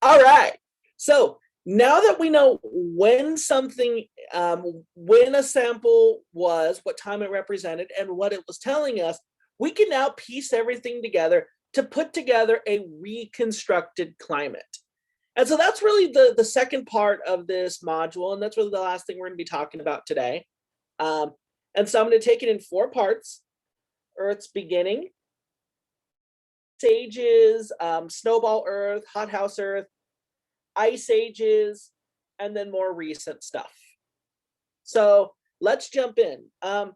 All right. So now that we know when something, when a sample was, what time it represented, and what it was telling us, we can now piece everything together to put together a reconstructed climate. And so that's really the second part of this module, and that's really the last thing we're going to be talking about today. And so I'm going to take it in 4 parts. Earth's beginning, ages, snowball Earth, hothouse Earth, ice ages, and then more recent stuff. So let's jump in. Now,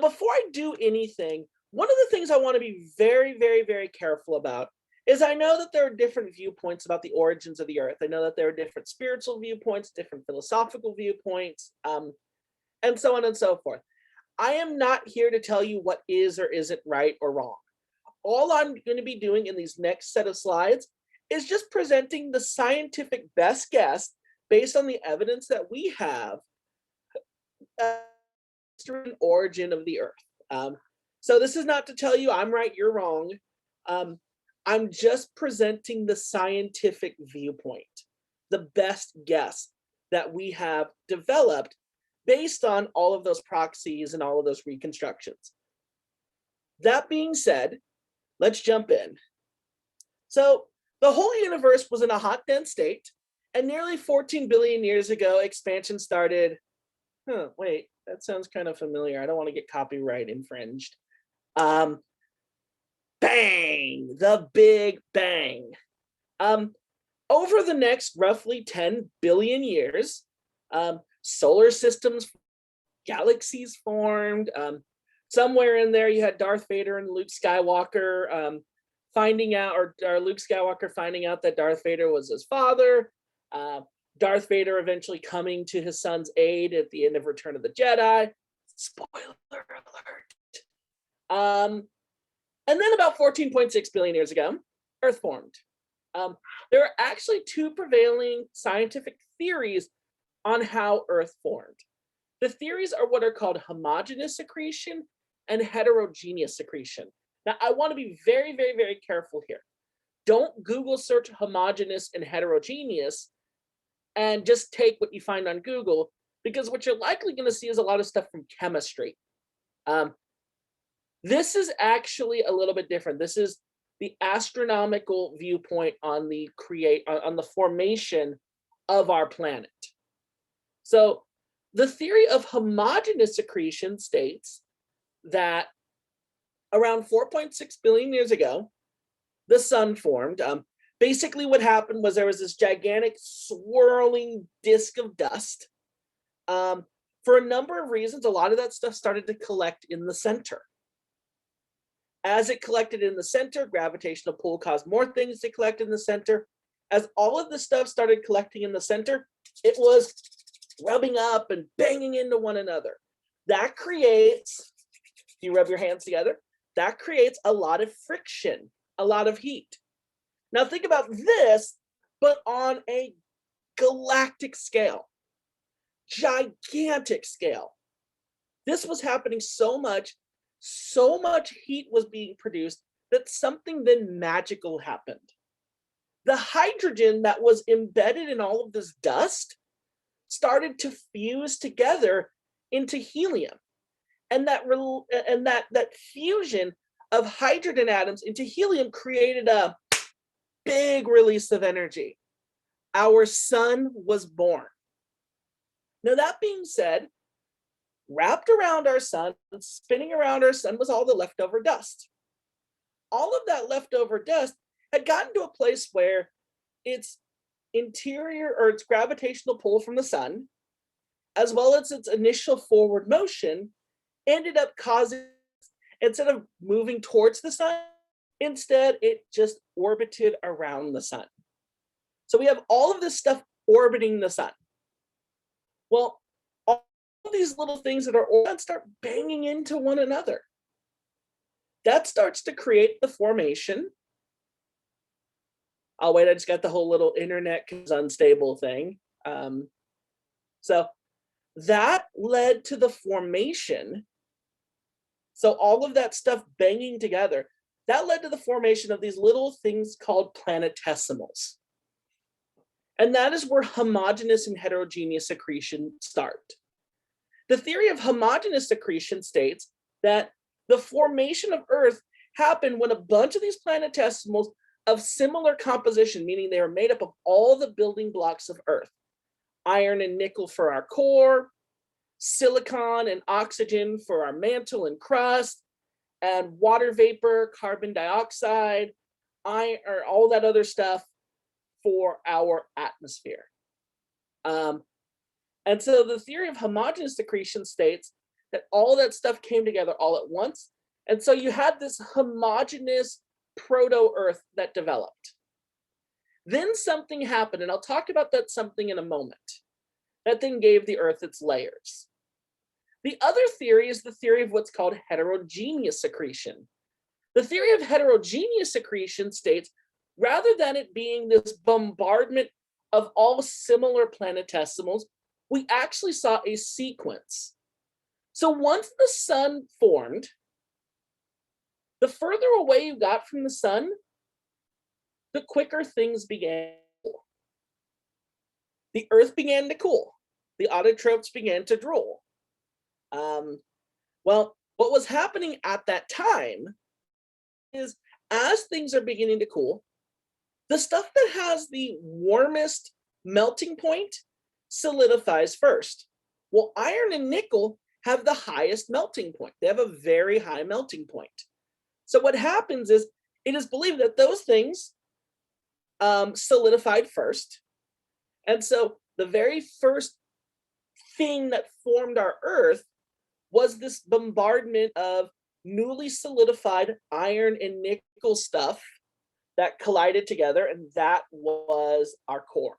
before I do anything, one of the things I want to be very, very, very careful about is I know that there are different viewpoints about the origins of the Earth. I know that there are different spiritual viewpoints, different philosophical viewpoints, and so on and so forth. I am not here to tell you what is or isn't right or wrong. All I'm going to be doing in these next set of slides is just presenting the scientific best guess based on the evidence that we have history and origin of the Earth. So this is not to tell you I'm right, you're wrong. I'm just presenting the scientific viewpoint, the best guess that we have developed based on all of those proxies and all of those reconstructions. That being said, let's jump in. So the whole universe was in a hot, dense state, and nearly 14 billion years ago, expansion started. Wait, that sounds kind of familiar. I don't want to get copyright infringed. Bang, the Big Bang. Over the next roughly 10 billion years, solar systems, galaxies formed. Somewhere in there, you had Darth Vader and Luke Skywalker finding out, or Luke Skywalker finding out that Darth Vader was his father. Darth Vader eventually coming to his son's aid at the end of Return of the Jedi. Spoiler alert. And then about 14.6 billion years ago, Earth formed. There are actually 2 prevailing scientific theories on how Earth formed. The theories are what are called homogeneous accretion and heterogeneous accretion. Now, I want to be very, very, very careful here. Don't Google search homogeneous and heterogeneous and just take what you find on Google, because what you're likely going to see is a lot of stuff from chemistry. This is actually a little bit different. This is the astronomical viewpoint on the formation of our planet. So the theory of homogeneous accretion states that around 4.6 billion years ago, the sun formed. Basically what happened was there was this gigantic swirling disk of dust. For a number of reasons, a lot of that stuff started to collect in the center. As it collected in the center, gravitational pull caused more things to collect in the center. As all of the stuff started collecting in the center, it was rubbing up and banging into one another. That creates, if you rub your hands together, that creates a lot of friction, a lot of heat. Now think about this, but on a galactic scale, gigantic scale. This was happening so much heat was being produced that something then magical happened. The hydrogen that was embedded in all of this dust started to fuse together into helium. And that fusion of hydrogen atoms into helium created a big release of energy. Our sun was born. Now, that being said, wrapped around our sun, spinning around our sun, was all the leftover dust. All of that leftover dust had gotten to a place where its interior, or its gravitational pull from the sun, as well as its initial forward motion, ended up causing, instead of moving towards the sun, instead it just orbited around the sun. So we have all of this stuff orbiting the sun. Well, all these little things that are orbiting start banging into one another. That starts to create the formation. Oh wait, I just got the whole little internet unstable thing. So that led to the formation. So all of that stuff banging together, that led to the formation of these little things called planetesimals. And that is where homogeneous and heterogeneous accretion start. The theory of homogeneous accretion states that the formation of Earth happened when a bunch of these planetesimals of similar composition, meaning they are made up of all the building blocks of Earth, iron and nickel for our core, silicon and oxygen for our mantle and crust, and water vapor, carbon dioxide, iron, or all that other stuff for our atmosphere. And so the theory of homogeneous accretion states that all that stuff came together all at once. And so you had this homogeneous proto-Earth that developed. Then something happened, and I'll talk about that something in a moment, that then gave the Earth its layers. The other theory is the theory of what's called heterogeneous accretion. The theory of heterogeneous accretion states, rather than it being this bombardment of all similar planetesimals, we actually saw a sequence. So once the sun formed, the further away you got from the sun, the quicker things began to cool. The Earth began to cool. The autotrophs began to drool. Well, what was happening at that time is, as things are beginning to cool, the stuff that has the warmest melting point solidifies first. Well, iron and nickel have the highest melting point. They have a very high melting point. So what happens is, it is believed that those things solidified first. And so the very first thing that formed our Earth was this bombardment of newly solidified iron and nickel stuff that collided together, and that was our core.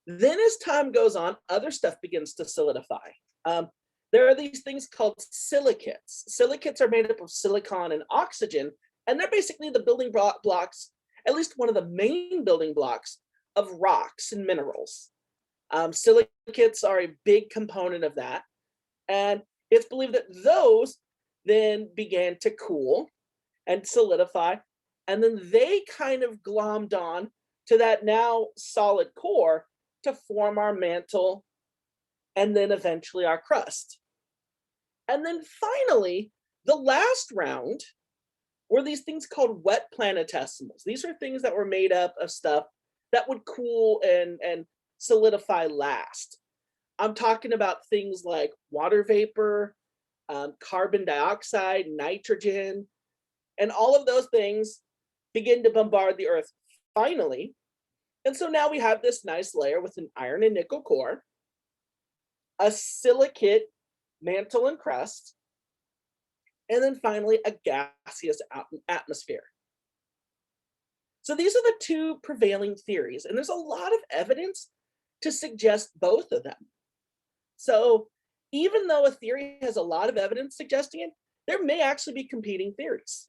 Then as time goes on, other stuff begins to solidify. There are these things called silicates. Silicates are made up of silicon and oxygen, and they're basically the building blocks, at least one of the main building blocks of rocks and minerals. Silicates are a big component of that. And it's believed that those then began to cool and solidify, and then they kind of glommed on to that now solid core to form our mantle, and then eventually our crust. And then finally, the last round were these things called wet planetesimals. These are things that were made up of stuff that would cool and solidify last. I'm talking about things like water vapor, carbon dioxide, nitrogen, and all of those things begin to bombard the Earth finally. And so now we have this nice layer with an iron and nickel core, a silicate mantle and crust, and then finally a gaseous atmosphere. So these are the two prevailing theories, and there's a lot of evidence to suggest both of them. So even though a theory has a lot of evidence suggesting it, there may actually be competing theories.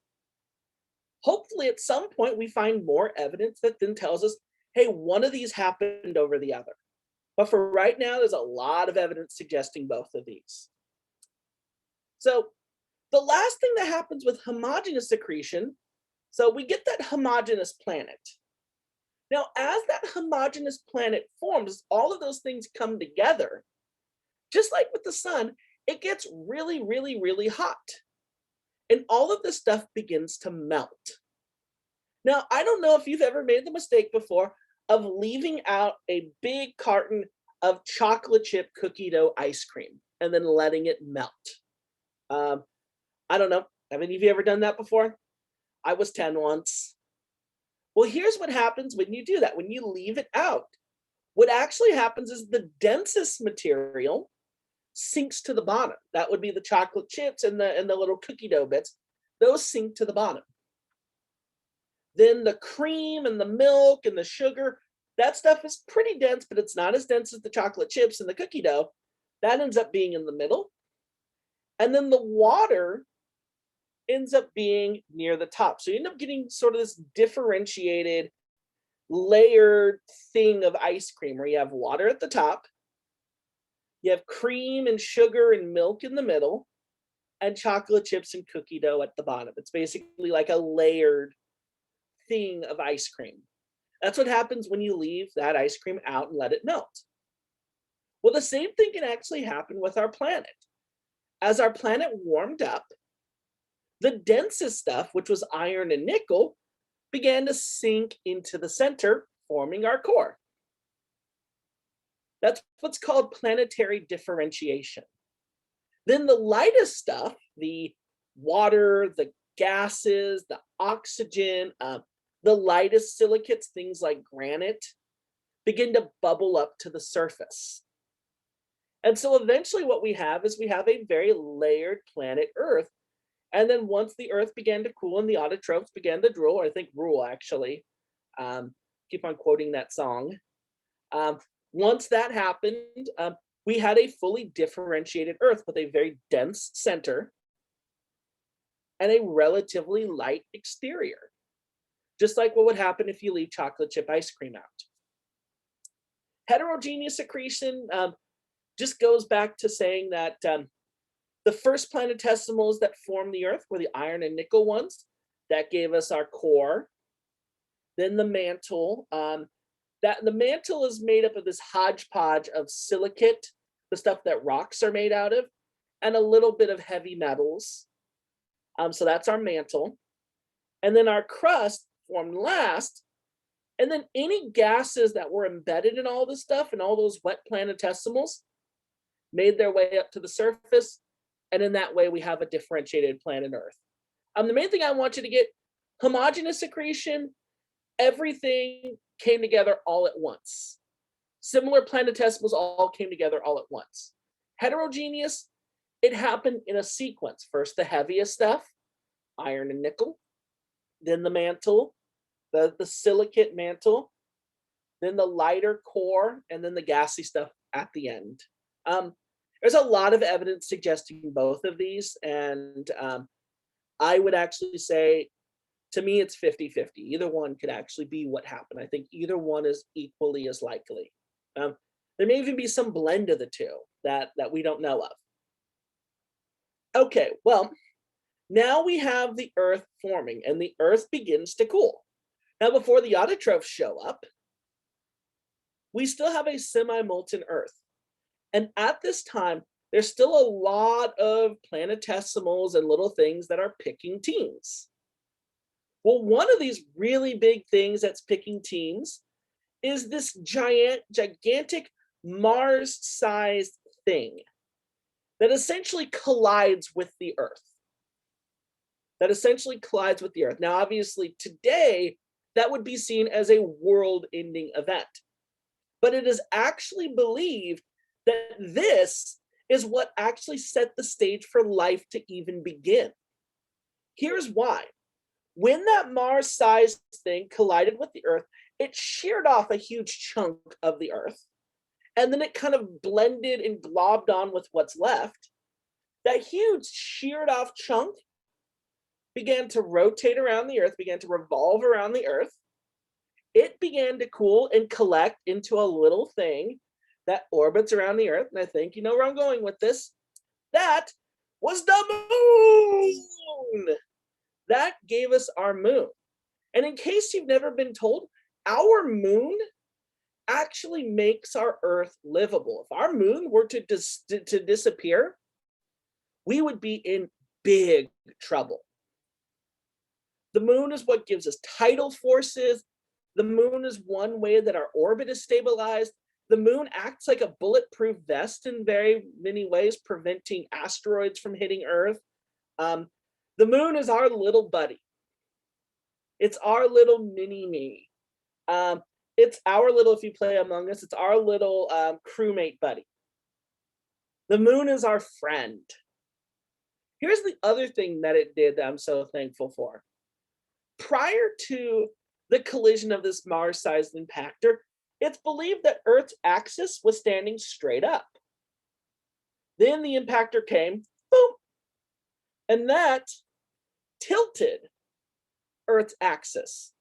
Hopefully at some point we find more evidence that then tells us, hey, one of these happened over the other. But for right now, there's a lot of evidence suggesting both of these. So the last thing that happens with homogeneous accretion, so we get that homogeneous planet. Now, as that homogeneous planet forms, all of those things come together. Just like with the sun, it gets really, really, really hot. And all of this stuff begins to melt. Now, I don't know if you've ever made the mistake before of leaving out a big carton of chocolate chip cookie dough ice cream and then letting it melt. I don't know. Have any of you ever done that before? I was 10 once. Well, here's what happens when you do that. When you leave it out, what actually happens is the densest material sinks to the bottom. That would be the chocolate chips and the little cookie dough bits. Those sink to the bottom. Then the cream and the milk and the sugar, that stuff is pretty dense, but it's not as dense as the chocolate chips and the cookie dough. That ends up being in the middle. And then the water ends up being near the top. So you end up getting sort of this differentiated, layered thing of ice cream where you have water at the top, you have cream and sugar and milk in the middle, and chocolate chips and cookie dough at the bottom. It's basically like a layered thing of ice cream. That's what happens when you leave that ice cream out and let it melt. Well, the same thing can actually happen with our planet. As our planet warmed up, the densest stuff, which was iron and nickel, began to sink into the center, forming our core. That's what's called planetary differentiation. Then the lightest stuff, the water, the gases, the oxygen, the lightest silicates, things like granite, begin to bubble up to the surface. And so eventually what we have is we have a very layered planet Earth. And then once the Earth began to cool and the autotrophs began to drool, or I think rule actually, keep on quoting that song. Once that happened, we had a fully differentiated Earth with a very dense center and a relatively light exterior, just like what would happen if you leave chocolate chip ice cream out. Heterogeneous accretion just goes back to saying that the first planetesimals that formed the Earth were the iron and nickel ones. That gave us our core. Then the mantle. The mantle is made up of this hodgepodge of silicate, the stuff that rocks are made out of, and a little bit of heavy metals. So that's our mantle. And then our crust formed last. And then any gases that were embedded in all this stuff and all those wet planetesimals made their way up to the surface. And in that way, we have a differentiated planet Earth. The main thing I want you to get, homogeneous accretion, everything came together all at once. Similar planetesimals all came together all at once. Heterogeneous, it happened in a sequence. First, the heaviest stuff, iron and nickel, then the mantle, the silicate mantle, then the lighter core, and then the gassy stuff at the end. There's a lot of evidence suggesting both of these, and I would actually say, to me, it's 50-50. Either one could actually be what happened. I think either one is equally as likely. There may even be some blend of the two that we don't know of. Okay, well, now we have the Earth forming, and the Earth begins to cool. Now, before the autotrophs show up, we still have a semi-molten Earth. And at this time, there's still a lot of planetesimals and little things that are picking teams. Well, one of these really big things that's picking teams is this gigantic Mars-sized thing that essentially collides with the Earth. Now, obviously, today, that would be seen as a world-ending event. But it is actually believed that this is what actually set the stage for life to even begin. Here's why. When that Mars-sized thing collided with the Earth, it sheared off a huge chunk of the Earth, and then it kind of blended and globbed on with what's left. That huge sheared off chunk began to rotate around the Earth, began to revolve around the Earth. It began to cool and collect into a little thing that orbits around the Earth, and I think you know where I'm going with this. That was the moon. That gave us our moon. And in case you've never been told, our moon actually makes our Earth livable. If our moon were to disappear, we would be in big trouble. The moon is what gives us tidal forces. The moon is one way that our orbit is stabilized. The moon acts like a bulletproof vest in very many ways, preventing asteroids from hitting Earth. The moon is our little buddy. It's our little mini-me. It's our little, if you play Among Us, it's our little crewmate buddy. The moon is our friend. Here's the other thing that it did that I'm so thankful for. Prior to the collision of this Mars-sized impactor, it's believed that Earth's axis was standing straight up. Then the impactor came, boom, and that tilted Earth's axis.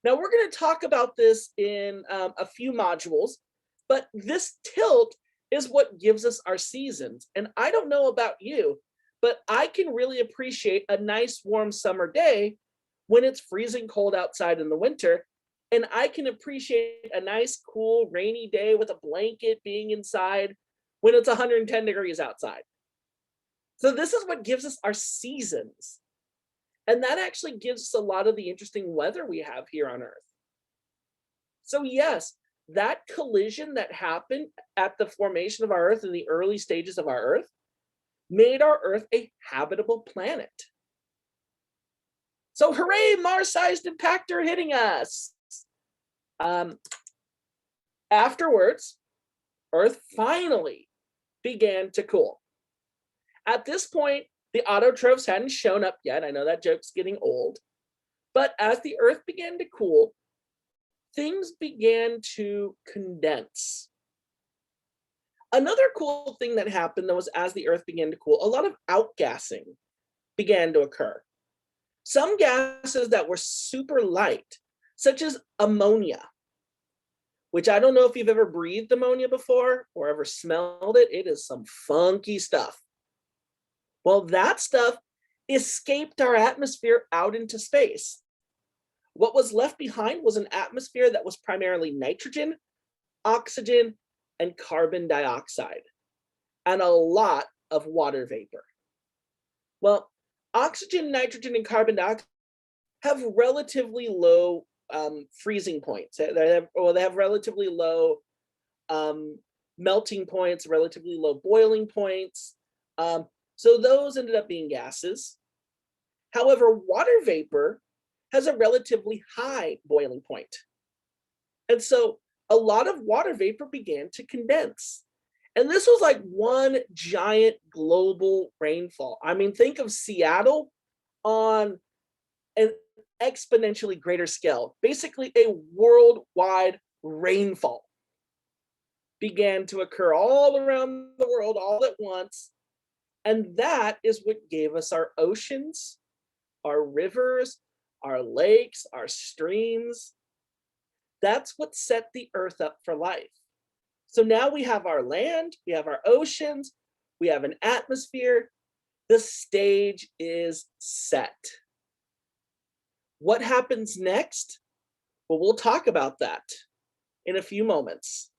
Now, we're going to talk about this in a few modules, but this tilt is what gives us our seasons. And I don't know about you, but I can really appreciate a nice warm summer day when it's freezing cold outside in the winter, and I can appreciate a nice, cool, rainy day with a blanket being inside when it's 110 degrees outside. So this is what gives us our seasons. And that actually gives us a lot of the interesting weather we have here on Earth. So yes, that collision that happened at the formation of our Earth in the early stages of our Earth made our Earth a habitable planet. So hooray, Mars-sized impactor hitting us. Um, Afterwards, Earth finally began to cool. At this point, the autotrophs hadn't shown up yet. I know that joke's getting old. But as the Earth began to cool, things began to condense. Another cool thing that happened, though, was as the Earth began to cool, a lot of outgassing began to occur. Some gases that were super light, such as ammonia, which I don't know if you've ever breathed ammonia before or ever smelled it. It is some funky stuff. Well, that stuff escaped our atmosphere out into space. What was left behind was an atmosphere that was primarily nitrogen, oxygen, and carbon dioxide, and a lot of water vapor. Well, oxygen, nitrogen, and carbon dioxide have relatively low freezing points. They have relatively low melting points, relatively low boiling points. So those ended up being gases. However, water vapor has a relatively high boiling point. And so a lot of water vapor began to condense. And this was like one giant global rainfall. I mean, think of Seattle on an exponentially greater scale. Basically, a worldwide rainfall began to occur all around the world all at once. And that is what gave us our oceans, our rivers, our lakes, our streams. That's what set the Earth up for life. So now we have our land, we have our oceans, we have an atmosphere. The stage is set. What happens next? Well, we'll talk about that in a few moments.